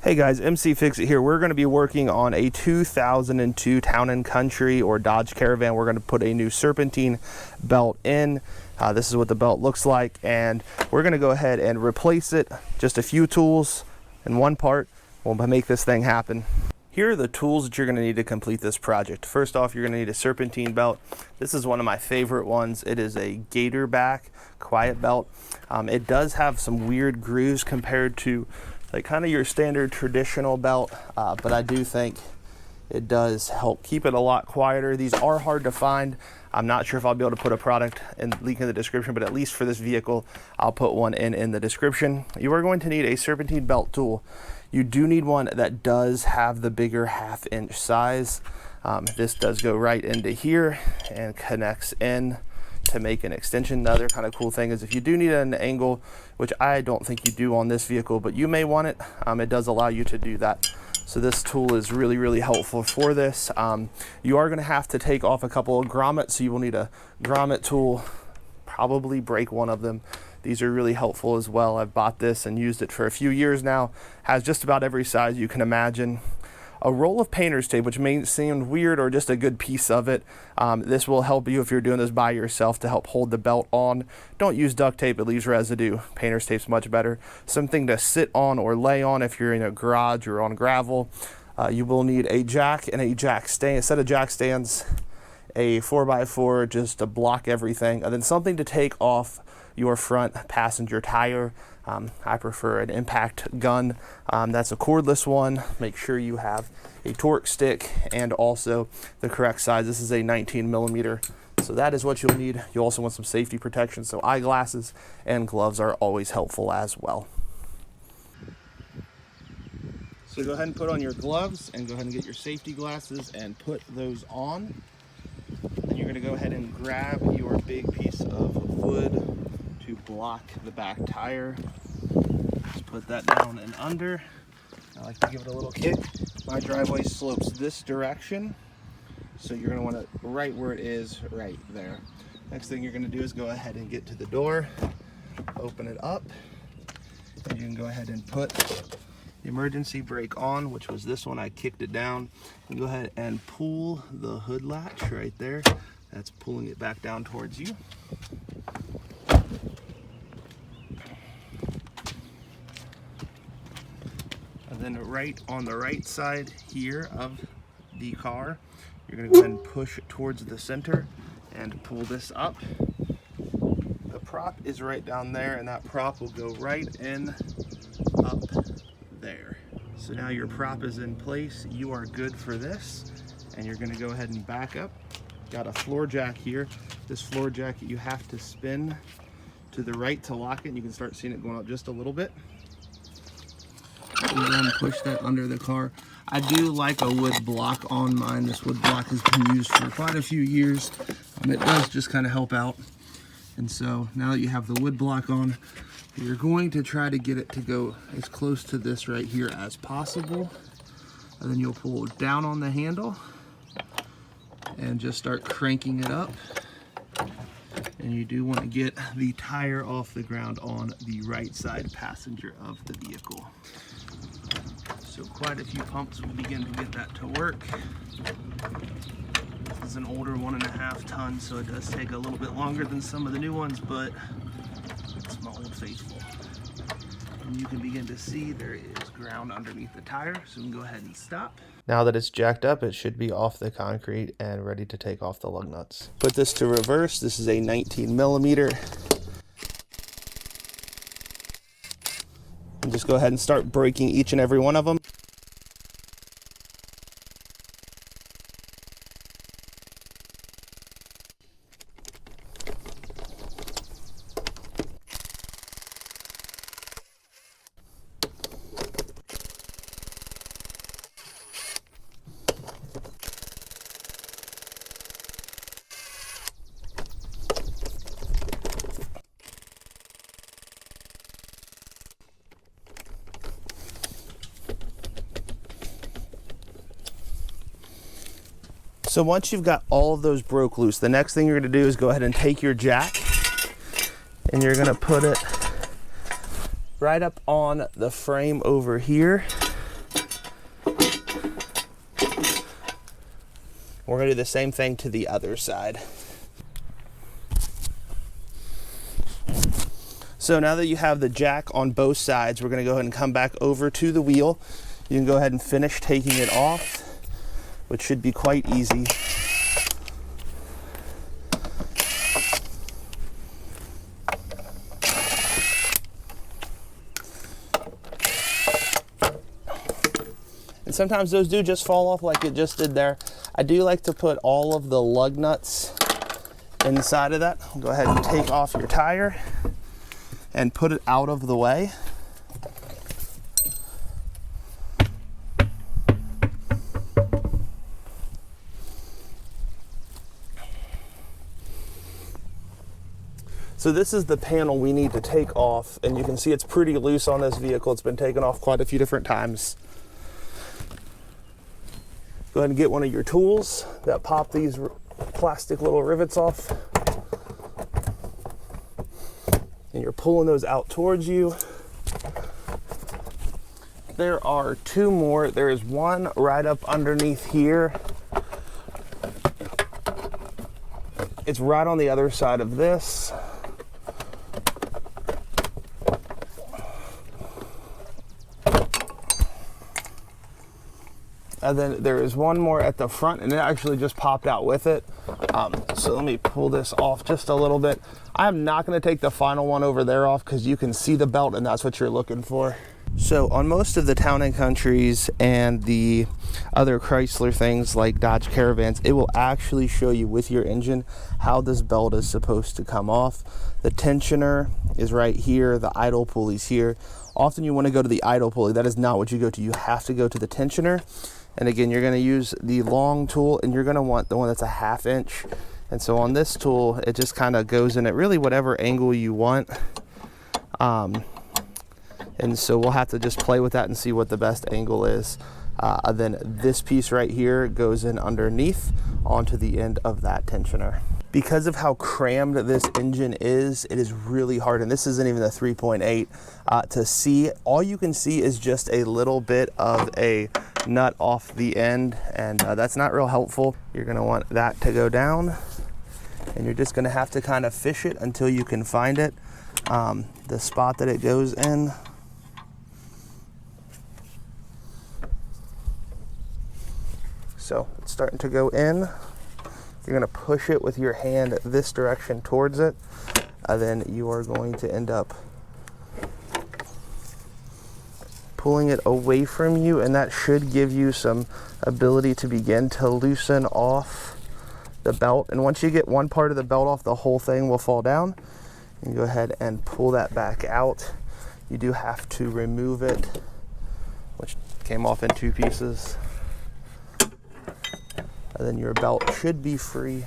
Hey guys, mcfixit here. We're going to be working on a 2002 Town and Country or Dodge Caravan. We're going to put a new Serpentine belt in. This is what the belt looks like, and we're going to go ahead and replace it. Just a few tools and one part will make this thing happen. Here are the tools that you're going to need to complete this project. First off, you're going to need a Serpentine belt. This is one of my favorite ones. It is a gator back quiet belt. It does have some weird grooves compared to like kind of your standard traditional belt, but I do think it does help keep it a lot quieter. These are hard to find. I'm not sure if I'll be able to put a product and link in the description, but at least for this vehicle, I'll put one in the description. You are going to need a Serpentine belt tool. You do need one that does have the bigger 1/2 inch size. This does go right into here and connects in to make an extension. The other kind of cool thing is if you do need an angle, which I don't think you do on this vehicle, but you may want it, it does allow you to do that. So this tool is really, really helpful for this. You are going to have to take off a couple of grommets, so you will need a grommet tool, probably break one of them. These are really helpful as well. I've bought this and used it for a few years now. Has just about every size you can imagine. A roll of painter's tape, which may seem weird or just a good piece of it. This will help you if you're doing this by yourself to help hold the belt on. Don't use duct tape, it leaves residue. Painter's tape's much better. Something to sit on or lay on if you're in a garage or on gravel. You will need a jack and a jack stand, a set of jack stands, a 4x4 just to block everything, and then something to take off your front passenger tire. I prefer an impact gun. That's a cordless one. Make sure you have a torque stick and also the correct size. This is a 19mm. So that is what you'll need. You also want some safety protection, so eyeglasses and gloves are always helpful as well. So go ahead and put on your gloves and go ahead and get your safety glasses and put those on. Then you're going to go ahead and grab your big piece of wood to block the back tire. Just put that down and under. I like to give it a little kick. My driveway slopes this direction, so you're going to want it right where it is, right there. Next thing you're going to do is go ahead and get to the door, open it up, and you can go ahead and put the emergency brake on, which was this one. I kicked it down. And go ahead and pull the hood latch right there. That's pulling it back down towards you. And then right on the right side here of the car, you're going to go ahead and push it towards the center and pull this up. The prop is right down there, and that prop will go right in up there. So now your prop is in place. You are good for this, and you're going to go ahead and back up. Got a floor jack here. This floor jack you have to spin to the right to lock it, and you can start seeing it going up just a little bit. And then push that under the car. I do like a wood block on mine. This wood block has been used for quite a few years. It does just kind of help out. And so now that you have the wood block on, you're going to try to get it to go as close to this right here as possible. And then you'll pull down on the handle and just start cranking it up. And you do want to get the tire off the ground on the right side passenger of the vehicle. So quite a few pumps will begin to get that to work. This is an older 1.5 ton, so it does take a little bit longer than some of the new ones, but it's my old faithful. And you can begin to see there is ground underneath the tire, so we can go ahead and stop. Now that it's jacked up, it should be off the concrete and ready to take off the lug nuts. Put this to reverse. This is a 19mm. And just go ahead and start breaking each and every one of them. So once you've got all of those broke loose, the next thing you're going to do is go ahead and take your jack and you're going to put it right up on the frame over here. We're going to do the same thing to the other side. So now that you have the jack on both sides, we're going to go ahead and come back over to the wheel. You can go ahead and finish taking it off, which should be quite easy. And sometimes those do just fall off like it just did there. I do like to put all of the lug nuts inside of that. Go ahead and take off your tire and put it out of the way. So this is the panel we need to take off, and you can see it's pretty loose on this vehicle. It's been taken off quite a few different times. Go ahead and get one of your tools that pop these plastic little rivets off. And you're pulling those out towards you. There are two more. There is one right up underneath here. It's right on the other side of this. And then there is one more at the front, and it actually just popped out with it. So let me pull this off just a little bit. I'm not going to take the final one over there off because you can see the belt, and that's what you're looking for. So on most of the Town and Countries and the other Chrysler things like Dodge Caravans, it will actually show you with your engine how this belt is supposed to come off. The tensioner is right here, the idle pulley's here. Often you want to go to the idle pulley. That is not what you go to. You have to go to the tensioner. And again, you're going to use the long tool, and you're going to want the one that's a 1/2 inch. And so on this tool, it just kind of goes in at really whatever angle you want. And so we'll have to just play with that and see what the best angle is. Then this piece right here goes in underneath onto the end of that tensioner. Because of how crammed this engine is, it is really hard, and this isn't even a 3.8, to see. All you can see is just a little bit of a nut off the end, and that's not real helpful. You're gonna want that to go down, and you're just gonna have to kind of fish it until you can find it, the spot that it goes in. So it's starting to go in. You're going to push it with your hand this direction towards it, then you are going to end up pulling it away from you, and that should give you some ability to begin to loosen off the belt. And once you get one part of the belt off, the whole thing will fall down. You go ahead and pull that back out. You do have to remove it, which came off in 2 pieces. And then your belt should be free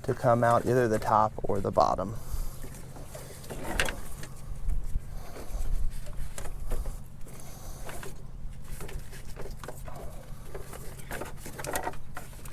to come out, either the top or the bottom.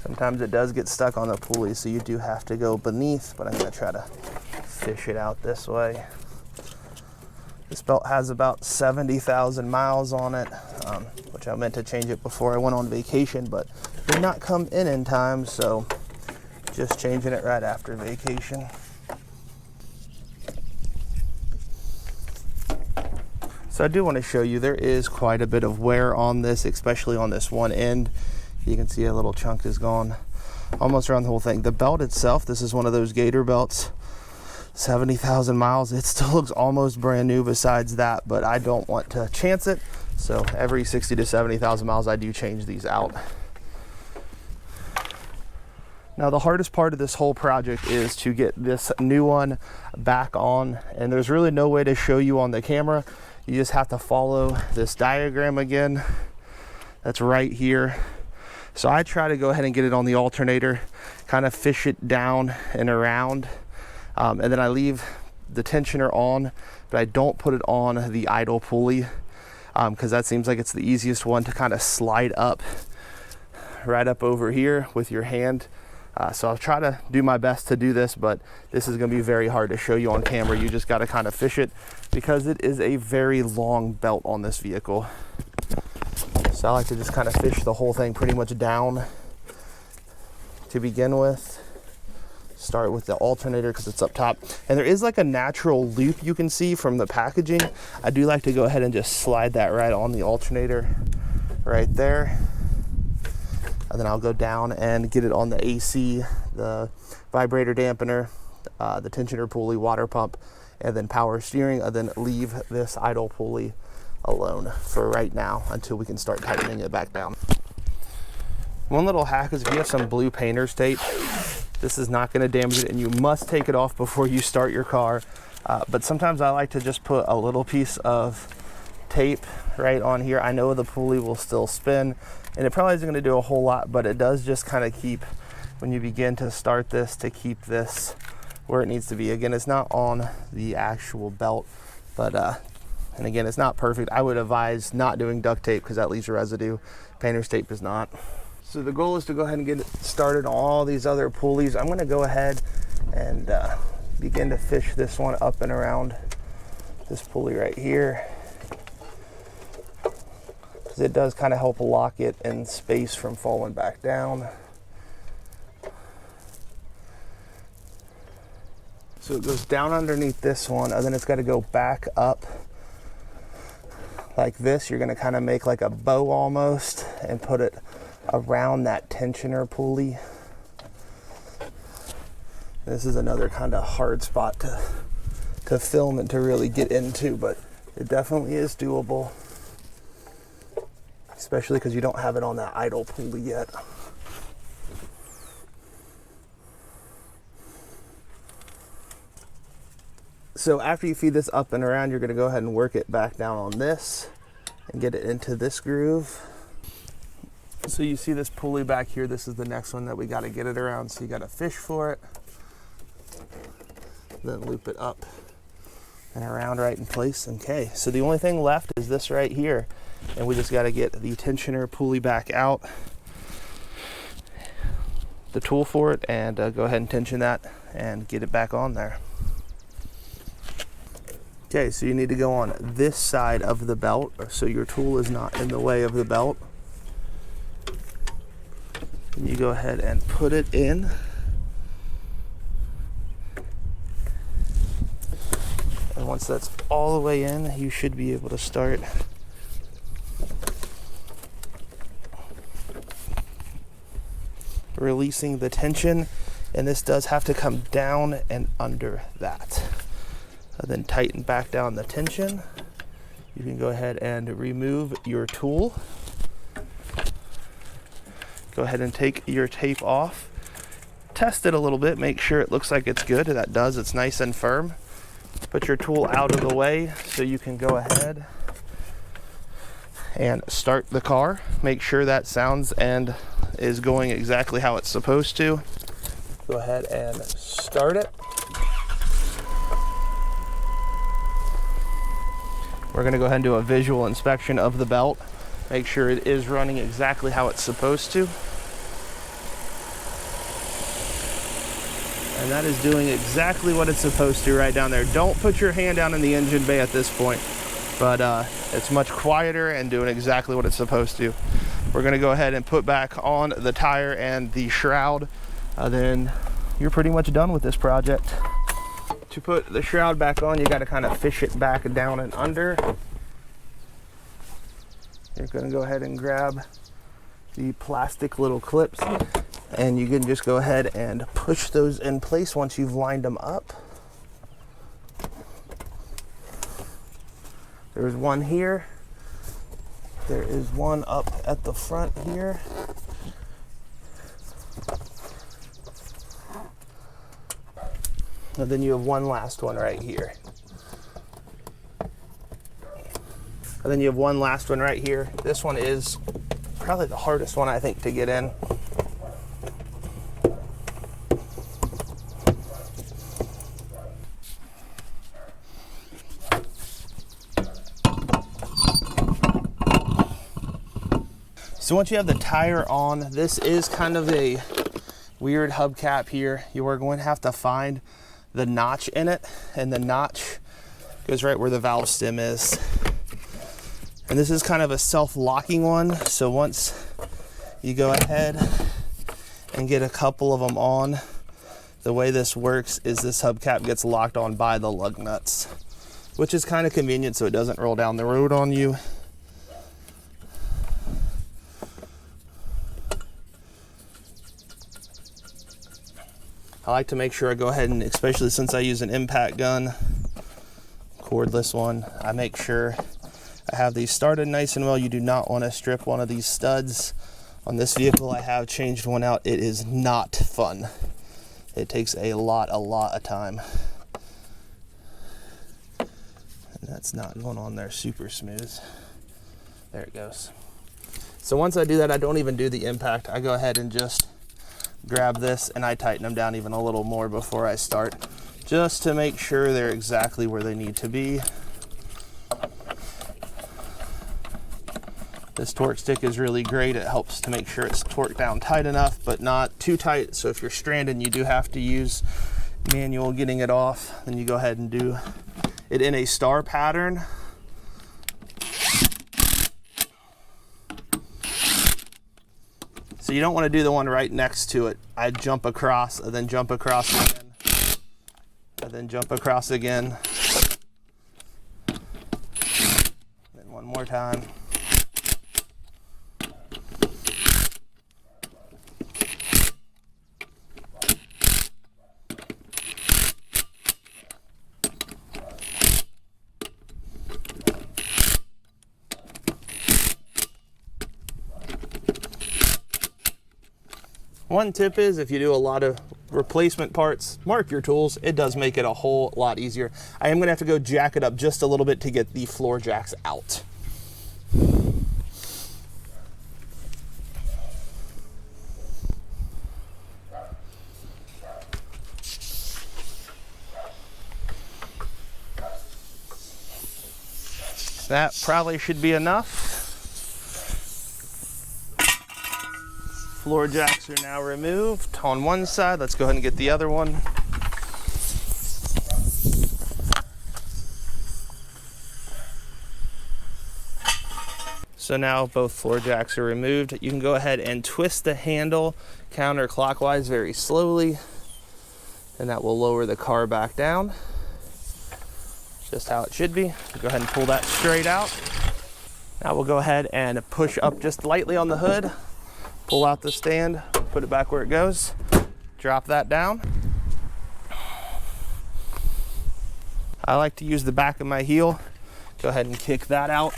Sometimes it does get stuck on the pulley, so you do have to go beneath, but I'm going to try to fish it out this way. This belt has about 70,000 miles on it, which I meant to change it before I went on vacation, but did not come in time, so just changing it right after vacation. So I do want to show you there is quite a bit of wear on this, especially on this one end. You can see a little chunk is gone almost around the whole thing. The belt itself, this is one of those Gator belts, 70,000 miles. It still looks almost brand new besides that, but I don't want to chance it. So every 60 to 70,000 miles, I do change these out. Now the hardest part of this whole project is to get this new one back on, and there's really no way to show you on the camera. You just have to follow this diagram again. That's right here. So I try to go ahead and get it on the alternator, kind of fish it down and around, and then I leave the tensioner on, but I don't put it on the idle pulley because that seems like it's the easiest one to kind of slide up right up over here with your hand. So I'll try to do my best to do this, but this is going to be very hard to show you on camera. You just got to kind of fish it because it is a very long belt on this vehicle. So I like to just kind of fish the whole thing pretty much down to begin with. Start with the alternator because it's up top. And there is like a natural loop you can see from the packaging. I do like to go ahead and just slide that right on the alternator right there. And then I'll go down and get it on the AC, the vibrator dampener, the tensioner pulley, water pump, and then power steering, and then leave this idle pulley alone for right now until we can start tightening it back down. One little hack is if you have some blue painter's tape, this is not going to damage it, and you must take it off before you start your car. But sometimes I like to just put a little piece of tape right on here. I know the pulley will still spin, and it probably isn't going to do a whole lot, but it does just kind of keep, when you begin to start this, to keep this where it needs to be. Again, it's not on the actual belt, but and again, it's not perfect. I would advise not doing duct tape because that leaves residue. Painter's tape does not. So the goal is to go ahead and get it started on all these other pulleys. I'm going to go ahead and begin to fish this one up and around this pulley right here, because it does kind of help lock it in space from falling back down. So it goes down underneath this one, and then it's got to go back up like this. You're going to kind of make like a bow almost and put it around that tensioner pulley. This is another kind of hard spot to film and to really get into, but it definitely is doable, especially because you don't have it on that idle pulley yet. So after you feed this up and around, you're going to go ahead and work it back down on this and get it into this groove. So you see this pulley back here. This is the next one that we got to get it around. So you got to fish for it, then loop it up and around right in place. Okay, so the only thing left is this right here, and we just got to get the tensioner pulley back out, the tool for it, and go ahead and tension that and get it back on there. Okay, so you need to go on this side of the belt so your tool is not in the way of the belt. And you go ahead and put it in. And once that's all the way in, you should be able to start releasing the tension. And this does have to come down and under that. Then tighten back down the tension. You can go ahead and remove your tool. Go ahead and take your tape off. Test it a little bit, make sure it looks like it's good. That does, it's nice and firm. Put your tool out of the way so you can go ahead and start the car. Make sure that sounds and is going exactly how it's supposed to. Go ahead and start it. We're going to go ahead and do a visual inspection of the belt. Make sure it is running exactly how it's supposed to. And that is doing exactly what it's supposed to right down there. Don't put your hand down in the engine bay at this point, but it's much quieter and doing exactly what it's supposed to. We're going to go ahead and put back on the tire and the shroud. Then you're pretty much done with this project. To put the shroud back on, you got to kind of fish it back down and under. You're going to go ahead and grab the plastic little clips, and you can just go ahead and push those in place once you've lined them up. There's one here. There is one up at the front here. And then you have one last one right here. And then you have one last one right here. This one is probably the hardest one, I think, to get in. So once you have the tire on, this is kind of a weird hubcap here. You are going to have to find the notch in it, and the notch goes right where the valve stem is. And this is kind of a self-locking one, so once you go ahead and get a couple of them on. The way this works is this hubcap gets locked on by the lug nuts, which is kind of convenient so it doesn't roll down the road on you. I like to make sure I go ahead and, especially since I use an impact gun, cordless one, I make sure I have these started nice and well. You do not want to strip one of these studs. On this vehicle, I have changed one out. It is not fun. It takes a lot of time. And that's not going on there super smooth. There it goes. So once I do that, I don't even do the impact. I go ahead and just grab this and I tighten them down even a little more before I start, just to make sure they're exactly where they need to be. This torque stick is really great. It helps to make sure it's torqued down tight enough, but not too tight. So if you're stranded, you do have to use manual getting it off. Then you go ahead and do it in a star pattern. So you don't want to do the one right next to it. I jump across, and then jump across again, and then jump across again. Then one more time. One tip is, if you do a lot of replacement parts, mark your tools. It does make it a whole lot easier. I am gonna have to go jack it up just a little bit to get the floor jacks out. That probably should be enough. Floor jacks are now removed on one side. Let's go ahead and get the other one. So now both floor jacks are removed. You can go ahead and twist the handle counterclockwise very slowly, and that will lower the car back down. Just how it should be. Go ahead and pull that straight out. Now we'll go ahead and push up just lightly on the hood. Pull out the stand, put it back where it goes, drop that down. I like to use the back of my heel. Go ahead and kick that out,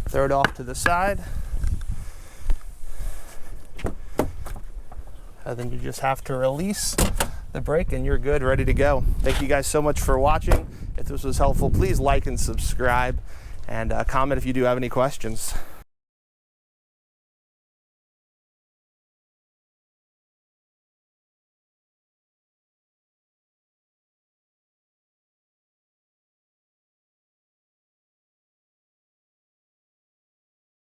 throw it off to the side. And then you just have to release the brake and you're good, ready to go. Thank you guys so much for watching. If this was helpful, please like and subscribe, and comment if you do have any questions.